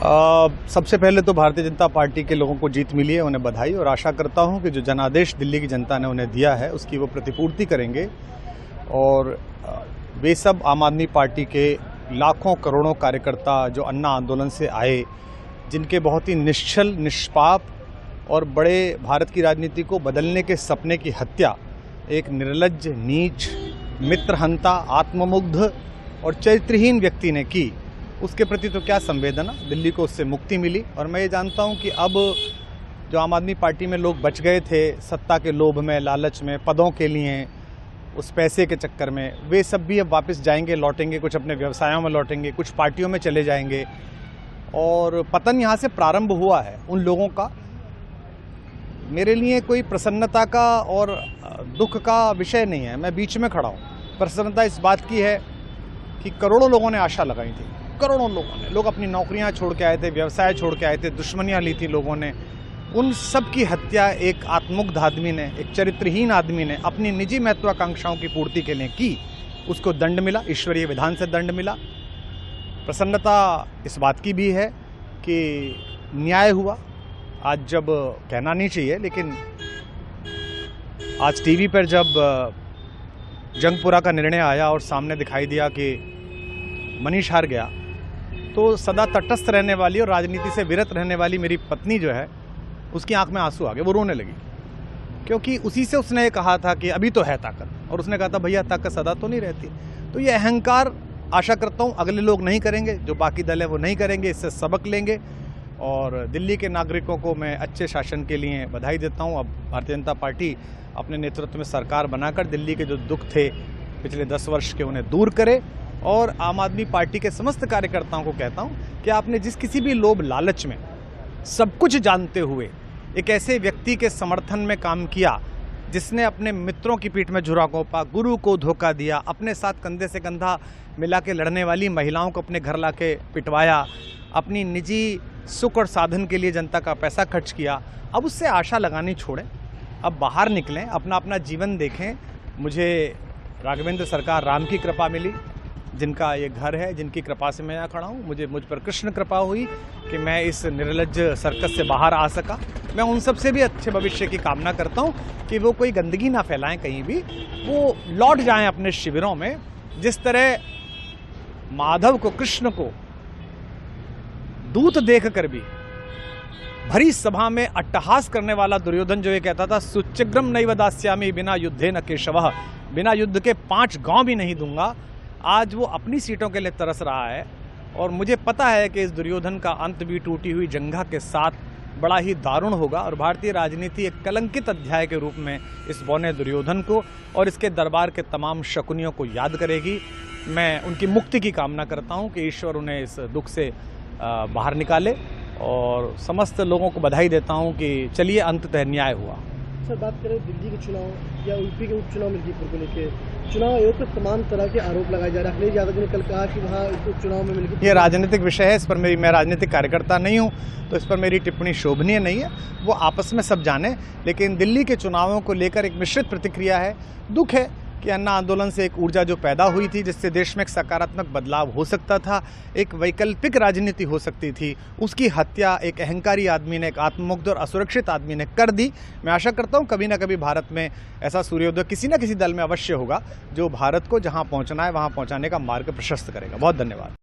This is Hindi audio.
सबसे पहले तो भारतीय जनता पार्टी के लोगों को जीत मिली है, उन्हें बधाई। और आशा करता हूं कि जो जनादेश दिल्ली की जनता ने उन्हें दिया है उसकी वो प्रतिपूर्ति करेंगे और वे सब आम आदमी पार्टी के लाखों करोड़ों कार्यकर्ता जो अन्ना आंदोलन से आए, जिनके बहुत ही निश्चल निष्पाप और बड़े भारत की राजनीति को बदलने के सपने की हत्या एक निर्लज्ज, नीच, मित्रहंता, आत्ममुग्ध और चरित्रहीन व्यक्ति ने की, उसके प्रति तो क्या संवेदना। दिल्ली को उससे मुक्ति मिली और मैं ये जानता हूँ कि अब जो आम आदमी पार्टी में लोग बच गए थे सत्ता के लोभ में, लालच में, पदों के लिए, उस पैसे के चक्कर में, वे सब भी अब वापस जाएंगे, लौटेंगे, कुछ अपने व्यवसायों में लौटेंगे, कुछ पार्टियों में चले जाएंगे और पतन यहाँ से प्रारंभ हुआ है उन लोगों का। मेरे लिए कोई प्रसन्नता का और दुख का विषय नहीं है, मैं बीच में खड़ा हूँ। प्रसन्नता इस बात की है कि करोड़ों लोगों ने आशा लगाई थी, करोड़ों लोग अपनी नौकरियां छोड़ के आए थे, व्यवसाय छोड़ के आए थे, दुश्मनियां ली थी लोगों ने, उन सब की हत्या एक आत्ममुग्ध आदमी ने, एक चरित्रहीन आदमी ने अपनी निजी महत्वाकांक्षाओं की पूर्ति के लिए की। उसको दंड मिला, ईश्वरीय विधान से दंड मिला। प्रसन्नता इस बात की भी है कि न्याय हुआ। आज जब कहना नहीं चाहिए, लेकिन आज टीवी पर जब जंगपुरा का निर्णय आया और सामने दिखाई दिया कि मनीष हार गया, तो सदा तटस्थ रहने वाली और राजनीति से विरत रहने वाली मेरी पत्नी जो है, उसकी आंख में आंसू आ गए, वो रोने लगी। क्योंकि उसी से उसने ये कहा था कि अभी तो है ताकत, और उसने कहा था भैया ताकत सदा तो नहीं रहती। तो ये अहंकार आशा करता हूँ अगले लोग नहीं करेंगे, जो बाकी दल है वो नहीं करेंगे, इससे सबक लेंगे। और दिल्ली के नागरिकों को मैं अच्छे शासन के लिए बधाई देता हूँ। अब भारतीय जनता पार्टी अपने नेतृत्व में सरकार बनाकर दिल्ली के जो दुख थे पिछले 10 वर्ष के, उन्हें दूर करे। और आम आदमी पार्टी के समस्त कार्यकर्ताओं को कहता हूं कि आपने जिस किसी भी लोभ लालच में, सब कुछ जानते हुए एक ऐसे व्यक्ति के समर्थन में काम किया जिसने अपने मित्रों की पीठ में झुरा घोंपा, गुरु को धोखा दिया, अपने साथ कंधे से कंधा मिला के लड़ने वाली महिलाओं को अपने घर ला के पिटवाया, अपनी निजी सुख और साधन के लिए जनता का पैसा खर्च किया, अब उससे आशा लगानी छोड़ें, अब बाहर निकलें, अपना अपना जीवन देखें। मुझे राघवेंद्र सरकार राम की कृपा मिली, जिनका ये घर है, जिनकी कृपा से मैं यहाँ खड़ा हूँ। मुझ पर कृष्ण कृपा हुई कि मैं इस निर्लज्ज सर्कस से बाहर आ सका। मैं उन सब से भी अच्छे भविष्य की कामना करता हूँ कि वो कोई गंदगी ना फैलाएं कहीं भी, वो लौट जाएं अपने शिविरों में। जिस तरह माधव को, कृष्ण को दूत देख कर भी भरी सभा में अट्टहास करने वाला दुर्योधन जो ये कहता था सुचिग्रम नैव दास्यामि बिना युद्धे न केशवः, बिना युद्ध के 5 गांव भी नहीं दूंगा, आज वो अपनी सीटों के लिए तरस रहा है। और मुझे पता है कि इस दुर्योधन का अंत भी टूटी हुई जंघा के साथ बड़ा ही दारुण होगा और भारतीय राजनीति एक कलंकित अध्याय के रूप में इस बौने दुर्योधन को और इसके दरबार के तमाम शकुनियों को याद करेगी। मैं उनकी मुक्ति की कामना करता हूं कि ईश्वर उन्हें इस दुख से बाहर निकाले और समस्त लोगों को बधाई देता हूं कि चलिए अंततः न्याय हुआ। सर, बात करें दिल्ली के चुनाव या यूपी के उपचुनाव मिल्कीपुर को लेकर, चुनाव आयोग पर तमाम तरह के आरोप लगाए जा रहे हैं। अखिलेश यादव जी ने कल कहा कि वहाँ उपचुनाव में मिल्कीपुर, ये राजनीतिक विषय है, इस पर मैं राजनीतिक कार्यकर्ता नहीं हूँ, तो इस पर मेरी टिप्पणी शोभनीय नहीं है, वो आपस में सब जाने। लेकिन दिल्ली के चुनावों को लेकर एक मिश्रित प्रतिक्रिया है। दुख है कि अन्ना आंदोलन से एक ऊर्जा जो पैदा हुई थी, जिससे देश में एक सकारात्मक बदलाव हो सकता था, एक वैकल्पिक राजनीति हो सकती थी, उसकी हत्या एक अहंकारी आदमी ने, एक आत्ममुग्ध और असुरक्षित आदमी ने कर दी। मैं आशा करता हूं कभी ना कभी भारत में ऐसा सूर्योदय किसी न किसी दल में अवश्य होगा, जो भारत को जहां पहुंचना है वहां पहुंचाने का मार्ग प्रशस्त करेगा। बहुत धन्यवाद।